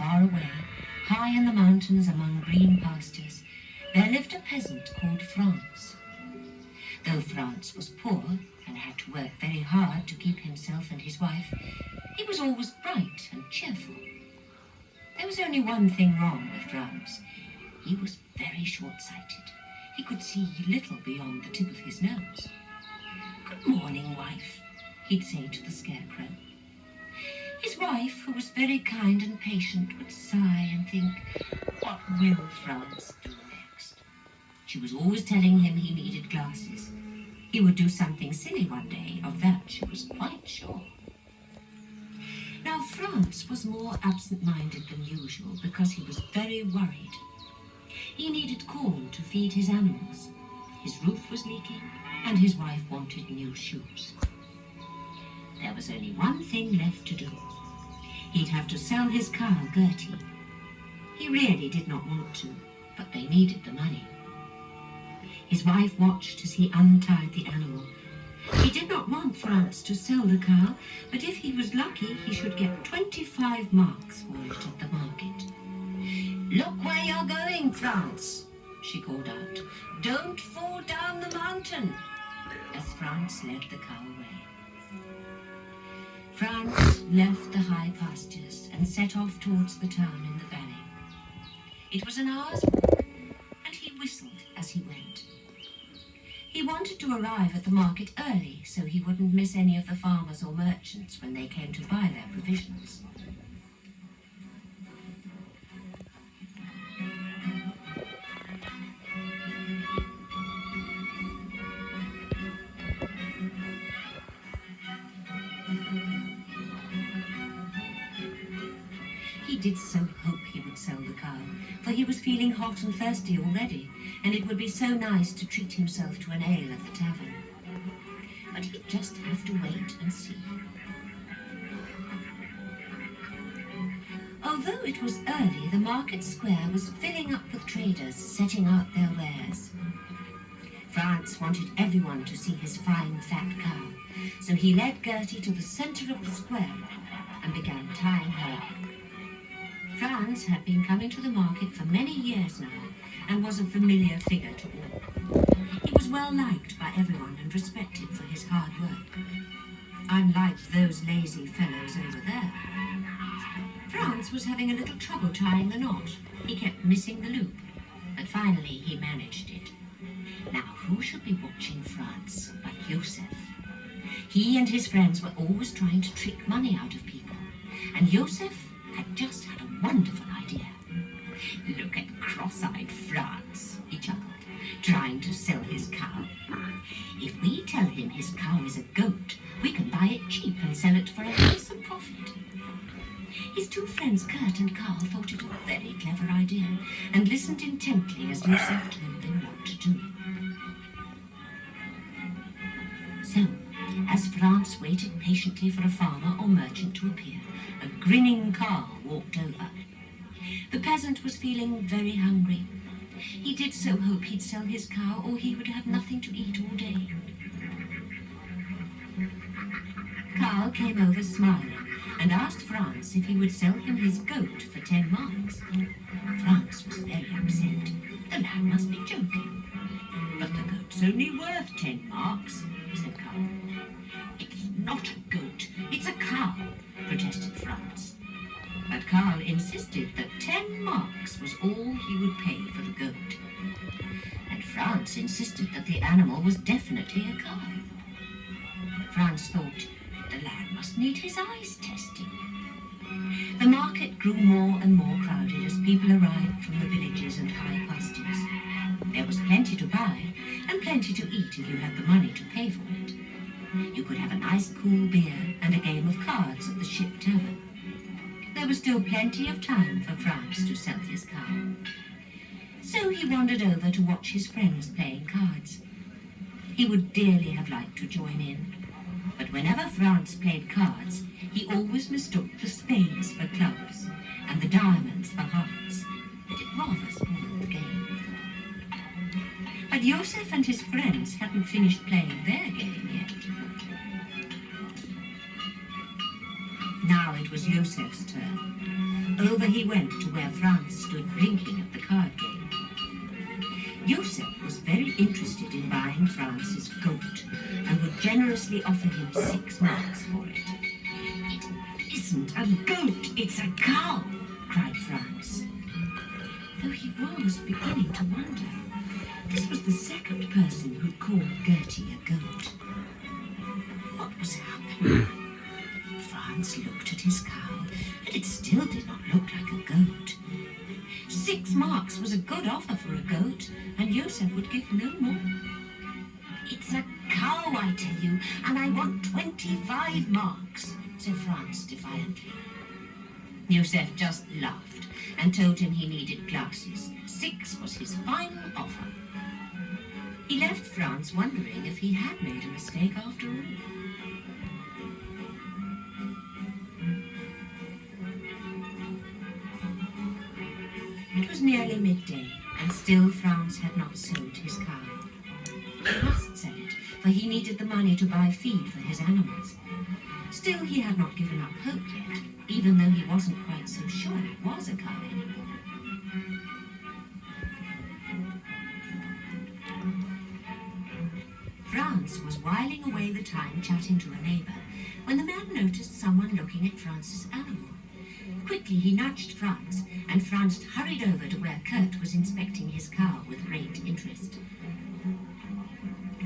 far away, high in the mountains among green pastures, there lived a peasant called Franz. Though Franz was poor and had to work very hard to keep himself and his wife, he was always bright and cheerful. There was only one thing wrong with Franz. He was very short-sighted. He could see little beyond the tip of his nose. "Good morning, wife," he'd say to the scarecrow. His wife, who was very kind and patient, would sigh and think, what will Franz do next? She was always telling him he needed glasses. He would do something silly one day, of that she was quite sure. Now, Franz was more absent-minded than usual because he was very worried. He needed corn to feed his animals. His roof was leaking, and his wife wanted new shoes. There was only one thing left to do. He'd have to sell his cow, Gertie. He really did not want to, but they needed the money. His wife watched as he untied the animal. He did not want Franz to sell the cow, but if he was lucky, he should get 25 marks for it at the market. "Look where you're going, Franz," she called out. "Don't fall down the mountain," as Franz led the cow away. Franz left the high pastures and set off towards the town in the valley. It was an hour's walk, and he whistled as he went. He wanted to arrive at the market early so he wouldn't miss any of the farmers or merchants when they came to buy their provisions. He did so hope he would sell the cow, for he was feeling hot and thirsty already, and it would be so nice to treat himself to an ale at the tavern. But he'd just have to wait and see. Although it was early, the market square was filling up with traders setting out their wares. Franz wanted everyone to see his fine fat cow, so he led Gertie to the center of the square and began tying her up. Franz had been coming to the market for many years now and was a familiar figure to all. He was well liked by everyone and respected for his hard work. Unlike those lazy fellows over there. Franz was having a little trouble tying the knot. He kept missing the loop, but finally he managed it. Now who should be watching Franz but Joseph? He and his friends were always trying to trick money out of people, and Joseph had just had a wonderful idea. "Look at cross-eyed Franz," he chuckled, "trying to sell his cow. If we tell him his cow is a goat, we can buy it cheap and sell it for a handsome profit." His two friends, Kurt and Karl, thought it a very clever idea and listened intently as Joseph told them what to do. So, as Franz waited patiently for a farmer or merchant to appear, a grinning Karl walked over. The peasant was feeling very hungry. He did so hope he'd sell his cow, or he would have nothing to eat all day. Karl came over smiling and asked Franz if he would sell him his goat for 10 marks. Franz was very upset. The lad must be joking. "But the goat's only worth 10 marks, said Karl. "It's not a goat, it's a cow," protested Franz. But Karl insisted that 10 marks was all he would pay for the goat. And Franz insisted that the animal was definitely a cow. Franz thought the lad must need his eyes testing. The market grew more and more crowded as people arrived from the villages and high pastures. There was plenty to buy and plenty to eat if you had the money to pay for it. You could have a nice cool beer and a game of cards at the Ship Tavern. There was still plenty of time for Franz to sell his cow. So he wandered over to watch his friends playing cards. He would dearly have liked to join in, but whenever Franz played cards, he always mistook the spades for clubs and the diamonds for hearts. It rather spoiled the game. But Joseph and his friends hadn't finished playing their game yet. Now it was Joseph's turn. Over he went to where Franz stood blinking at the card game. Joseph was very interested in buying Franz's goat and would generously offer him 6 marks for it. "It isn't a goat, it's a cow," cried Franz. Though he was beginning to wonder. This was the second person who'd called Gertie a goat. What was happening? Franz looked at his cow, and it still did not look like a goat. 6 marks was a good offer for a goat, and Joseph would give no more. "It's a cow, I tell you, and I want 25 marks, said Franz defiantly. Joseph just laughed and told him he needed glasses. 6 was his final offer. He left Franz wondering if he had made a mistake after all. It was nearly midday, and still Franz had not sold his cow. He must sell it, for he needed the money to buy feed for his animals. Still, he had not given up hope yet, even though he wasn't quite so sure it was a cow anymore. Franz was whiling away the time chatting to a neighbour when the man noticed someone looking at Franz's animal. Quickly he nudged Franz, and Franz hurried over to where Kurt was inspecting his cow with great interest.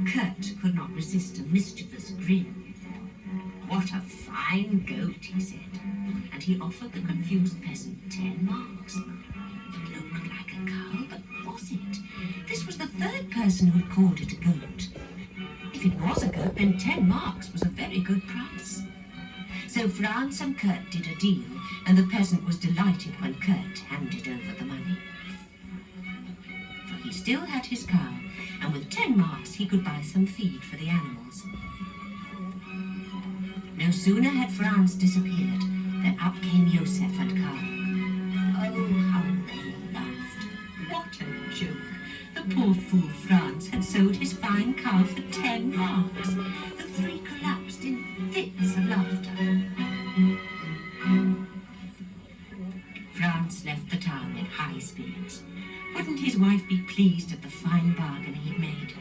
Kurt could not resist a mischievous grin. "What a fine goat," he said, and he offered the confused peasant 10 marks. It looked like a cow, but was it? This was the third person who had called it a goat. If it was a goat, then 10 marks was a very good price. So Franz and Kurt did a deal, and the peasant was delighted when Kurt handed over the money. For he still had his cow, and with 10 marks he could buy some feed for the animals. No sooner had Franz disappeared than up came Joseph and Karl. Oh, how they laughed. What a joke. The poor fool Franz had sold his fine cow for 10 marks. The three collapsed in fits of laughter. Franz left the town in high spirits. Wouldn't his wife be pleased at the fine bargain he'd made?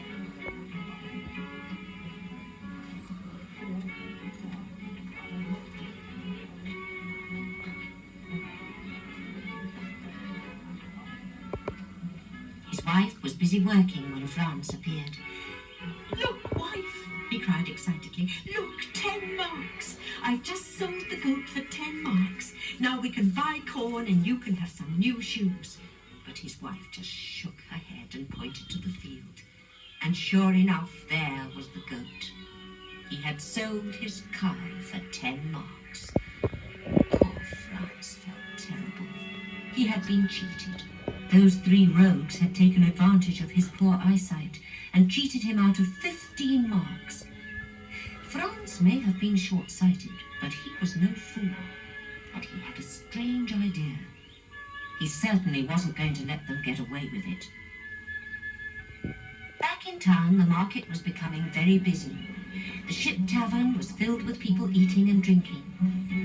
His wife was busy working when Franz appeared. "Look, wife," he cried excitedly. "Look, 10 marks. I've just sold the goat for 10 marks. Now we can buy corn and you can have some new shoes." But his wife just shook her head and pointed to the field. And sure enough, there was the goat. He had sold his cow for 10 marks. Poor Franz felt terrible. He had been cheated. Those 3 rogues had taken advantage of his poor eyesight and cheated him out of 15 marks. Franz may have been short-sighted, but he was no fool, and he had a strange idea. He certainly wasn't going to let them get away with it. Back in town, the market was becoming very busy. The Ship Tavern was filled with people eating and drinking.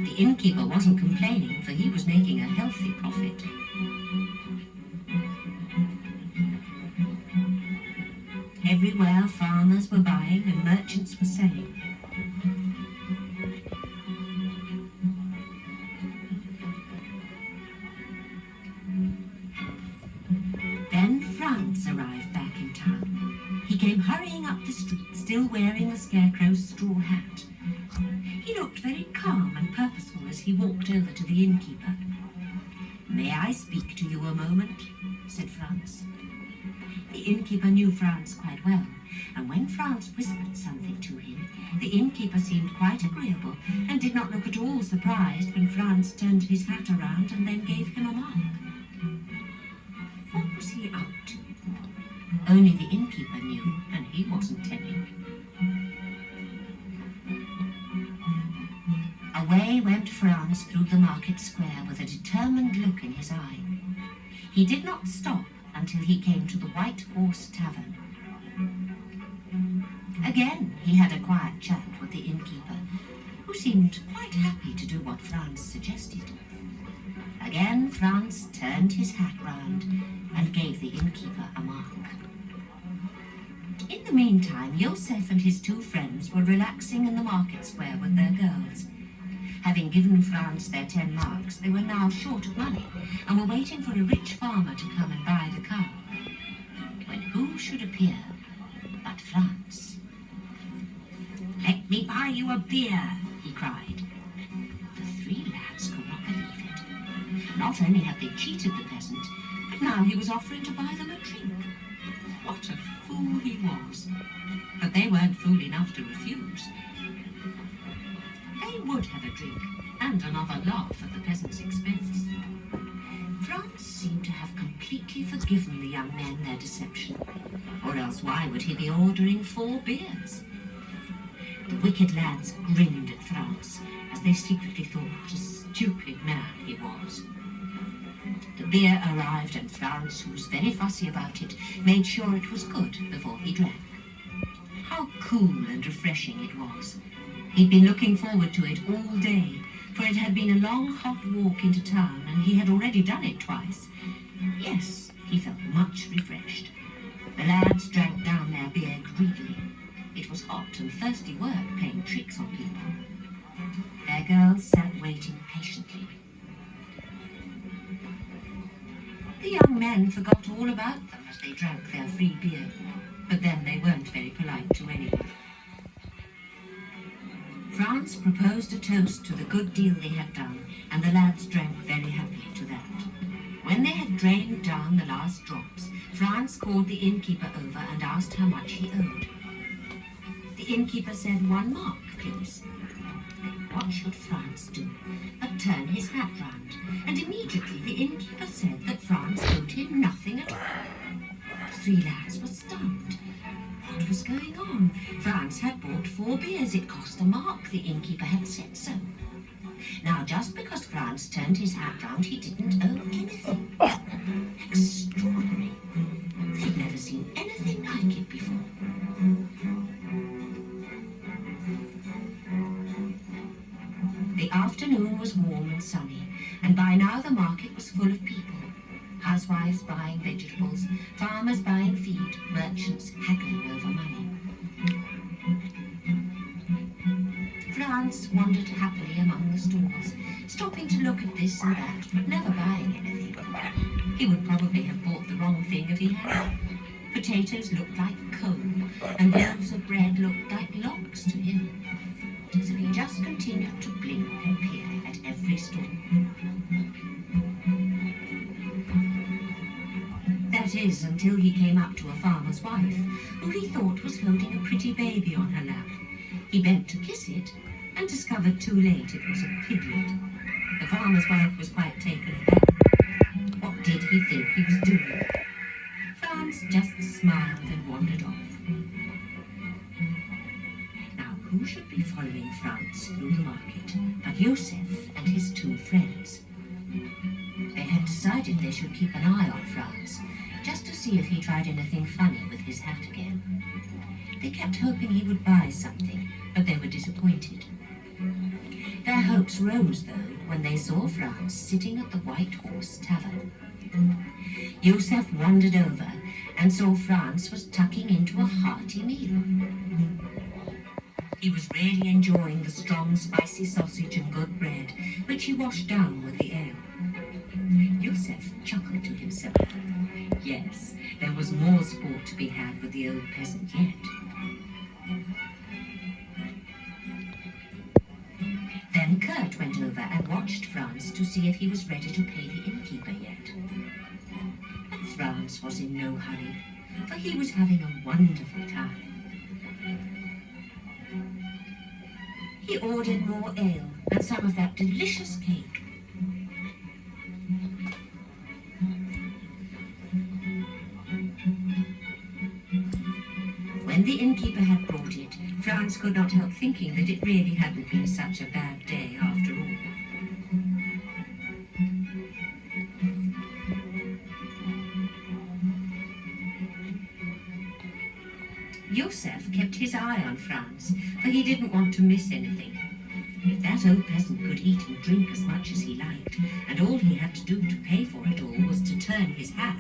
The innkeeper wasn't complaining, for he was making a healthy profit. Everywhere farmers were buying and merchants were selling. Then Franz arrived back in town. He came hurrying up the street, still wearing the scarecrow's straw hat. He looked very calm and purposeful as he walked over to the innkeeper. "May I speak to you a moment?" said Franz. The innkeeper knew Franz quite well, and when Franz whispered something to him, the innkeeper seemed quite agreeable and did not look at all surprised when Franz turned his hat around and then gave him a mark. What was he up to? Only the innkeeper knew, and he wasn't telling. Away went Franz through the market square with a determined look in his eye. He did not stop until he came to the White Horse Tavern. Again he had a quiet chat with the innkeeper, who seemed quite happy to do what Franz suggested. Again, Franz turned his hat round and gave the innkeeper a mark. In the meantime, Josef and his two friends were relaxing in the market square with their girls. Having given Franz their 10 marks, they were now short of money and were waiting for a rich farmer to come and buy the cow. When who should appear but Franz? "Let me buy you a beer," he cried. The 3 lads could not believe it. Not only had they cheated the peasant, but now he was offering to buy them a drink. What a fool he was. But they weren't fool enough to refuse. They would have a drink and another laugh at the peasant's expense. Franz seemed to have completely forgiven the young men their deception, or else why would he be ordering 4 beers? The wicked lads grinned at Franz, as they secretly thought what a stupid man he was. The beer arrived, and Franz, who was very fussy about it, made sure it was good before he drank. How cool and refreshing it was. He'd been looking forward to it all day, for it had been a long, hot walk into town, and he had already done it twice. Yes, he felt much refreshed. The lads drank down their beer greedily. It was hot and thirsty work playing tricks on people. Their girls sat waiting patiently. The young men forgot all about them as they drank their free beer, but then they weren't very polite to anyone. Franz proposed a toast to the good deal they had done, and the lads drank very happily to that. When they had drained down the last drops, Franz called the innkeeper over and asked how much he owed. The innkeeper said 1 mark, please. What should Franz do but turn his hat round, and immediately the innkeeper said that Franz owed him nothing at all. The 3 lads were stunned. What was going on? Franz had bought 4 beers. It cost a mark. The innkeeper had said so. Now, just because Franz turned his hat round, he didn't owe anything. Extraordinary. They'd never seen anything like it before. The afternoon was warm and sunny, and by now the market was full of people. Housewives buying vegetables, farmers buying feed, merchants haggling over money. Franz wandered happily among the stalls, stopping to look at this and that, but never buying anything. He would probably have bought the wrong thing if he had. Potatoes looked like coal, and loaves of bread looked like logs to him. So he just continued to blink and peer at every stall. That is, until he came up to a farmer's wife, who he thought was holding a pretty baby on her lap. He bent to kiss it, and discovered too late it was a piglet. The farmer's wife was quite taken aback. What did he think he was doing? Franz just smiled and wandered off. Now, who should be following Franz through the market but Josef and his 2 friends? They had decided they should keep an eye on Franz, just to see if he tried anything funny with his hat again. They kept hoping he would buy something, but they were disappointed. Their hopes rose, though, when they saw Franz sitting at the White Horse Tavern. Josef wandered over and saw Franz was tucking into a hearty meal. He was really enjoying the strong, spicy sausage and good bread, which he washed down with the ale. Josef chuckled to himself. Yes, there was more sport to be had with the old peasant yet. Then Kurt went over and watched Franz to see if he was ready to pay the innkeeper yet. But Franz was in no hurry, for he was having a wonderful time. He ordered more ale and some of that delicious cake. When the innkeeper had brought it, Franz could not help thinking that it really hadn't been such a bad day after all. Josef kept his eye on Franz, for he didn't want to miss anything. If that old peasant could eat and drink as much as he liked, and all he had to do to pay for it all was to turn his hat,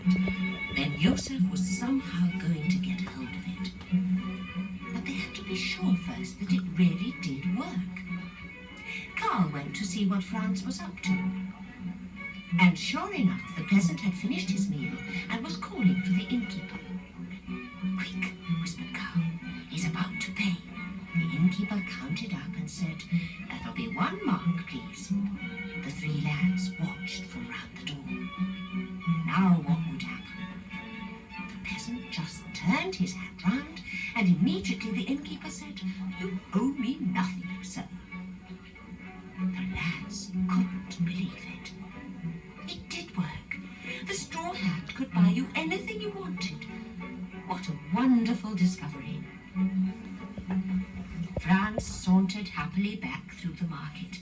then Joseph was somehow going to get hold of it. But they had to be sure first that it really did work. Carl went to see what Franz was up to. And sure enough, the peasant had finished his meal and was calling for the innkeeper. "Quick," whispered Carl, "he's about to pay." The innkeeper counted up and said, "That'll be 1 mark, please." The 3 lads watched from round the door. Now what would happen? The peasant just turned his hat round, and immediately the innkeeper said, "You owe me nothing, sir." The lads couldn't believe it. It did work. The straw hat could buy you anything you wanted. What a wonderful discovery. Franz sauntered happily back through the market.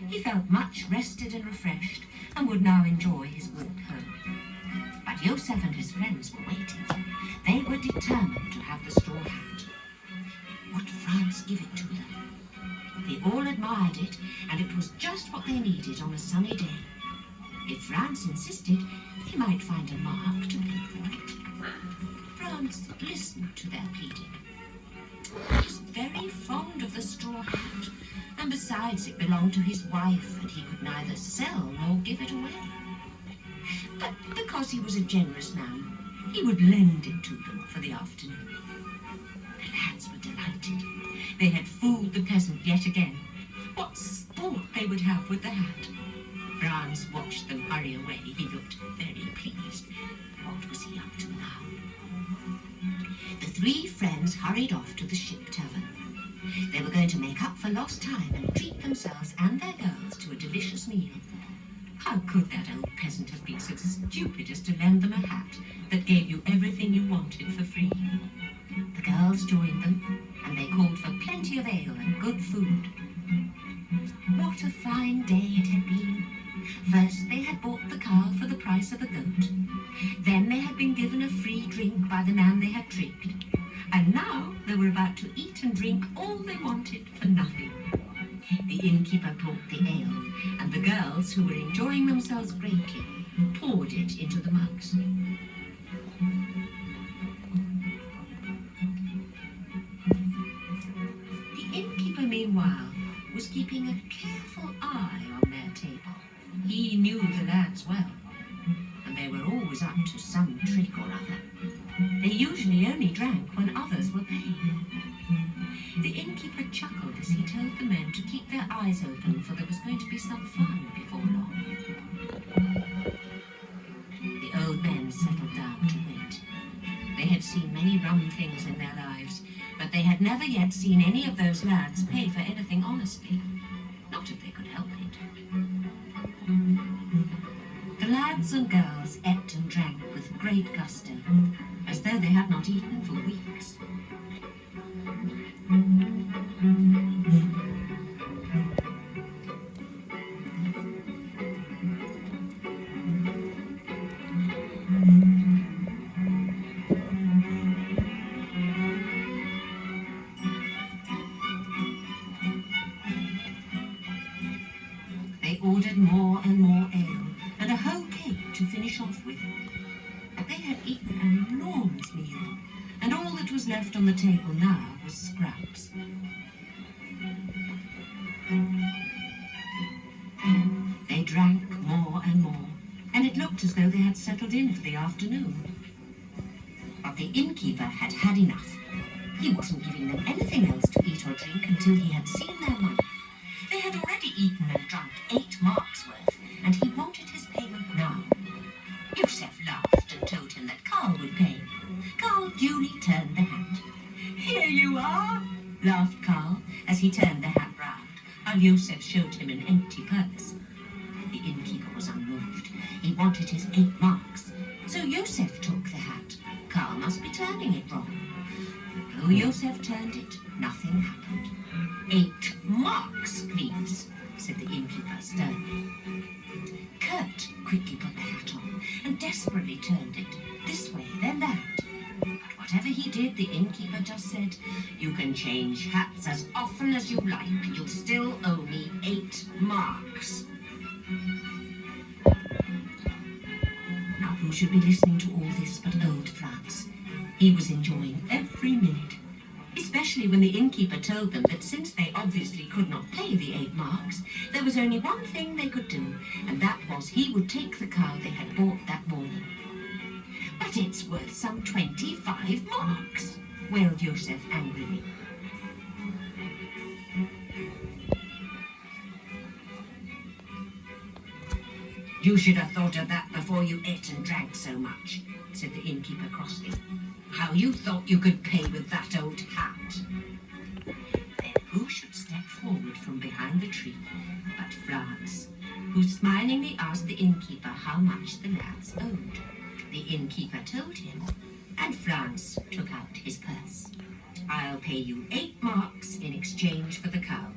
He felt much rested and refreshed and would now enjoy his walk home. But Joseph and his friends were waiting. They were determined to have the straw hat. Would Franz give it to them? They all admired it, and it was just what they needed on a sunny day. If Franz insisted, they might find a mark to pay for it. Franz listened to their pleading. He was very fond of the straw hat, and besides it belonged to his wife, and he could neither sell nor give it away. But because he was a generous man, he would lend it to them for the afternoon. The lads were delighted. They had fooled the peasant yet again. What sport they would have with the hat! Franz watched them hurry away. He looked very pleased. What was he up to now? The 3 friends hurried off to the Ship Tavern. They were going to make up for lost time and treat themselves and their girls to a delicious meal. How could that old peasant have been so stupid as to lend them a hat that gave you everything you wanted for free? The girls joined them, and they called for plenty of ale and good food. What a fine day it had been! First they had bought the cow for the price of a goat. Then they had been given a free drink by the man they had tricked. And now they were about to eat and drink all they wanted for nothing. The innkeeper brought the ale, and the girls, who were enjoying themselves greatly, poured it into the mugs. The innkeeper, meanwhile, was keeping a careful eye on their table. He knew the lads well, and they were always up to some trick or other. They usually only drank when others were paying. The innkeeper chuckled as he told the men to keep their eyes open, for there was going to be some fun before long. The old men settled down to wait. They had seen many rum things in their lives, but they had never yet seen any of those lads pay for anything honestly. Not if they could help it. The lads and girls ate and drank with great gusto, as though they had not eaten for weeks. They ordered more and more ale, and a whole cake to finish off with. But they had eaten an enormous meal, and all that was left on the table now was scraps. They drank more and more, and it looked as though they had settled in for the afternoon. But the innkeeper had had enough. He wasn't giving them anything else to eat or drink until he had seen their money. They had already eaten and drunk 8 marks worth, and he wanted his payment now. Joseph laughed and told him that Carl would pay. Carl duly turned the hat. "Here you are," laughed Carl as he turned the hat round, while Joseph showed him an empty purse. The innkeeper was unmoved. He wanted his 8 marks, so Joseph took the hat. Carl must be turning it wrong. Though Joseph turned it, nothing happened. 8 marks, please, said the innkeeper sternly. Kurt quickly put the hat on and desperately turned it, this way, then that. But whatever he did, did, the innkeeper just said, "You can change hats as often as you like. You still owe me 8 marks." Now, who should be listening to all this but old Franz? He was enjoying every minute, especially when the innkeeper told them that since they obviously could not pay the 8 marks, there was only one thing they could do, and that was he would take the cow they had bought that morning. "But it's worth some 25 marks, wailed Joseph angrily. "You should have thought of that before you ate and drank so much," said the innkeeper crossly. "How you thought you could pay with that old hat." Then who should step forward from behind the tree but Franz, who smilingly asked the innkeeper how much the lads owed. The innkeeper told him, and Franz took out his purse. "I'll pay you 8 marks in exchange for the cow."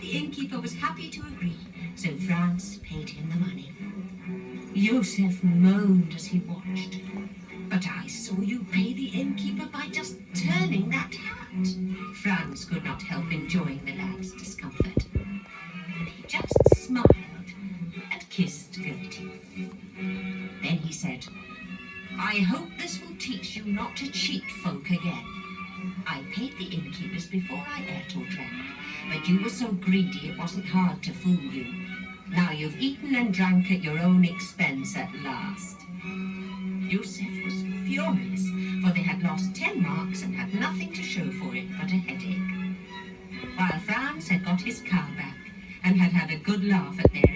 The innkeeper was happy to agree, so Franz paid him the money. Joseph moaned as he watched. "But I saw you pay the innkeeper by just turning that hat." Franz could not help enjoying the lad's discomfort. He just smiled and kissed Gertie. Then he said, "I hope this will teach you not to cheat folk again. I paid the innkeepers before I ate or drank, but you were so greedy it wasn't hard to fool you. Now you've eaten and drank at your own expense at last." Joseph was furious, for they had lost 10 marks and had nothing to show for it but a headache. While Franz had got his cow back and had had a good laugh at their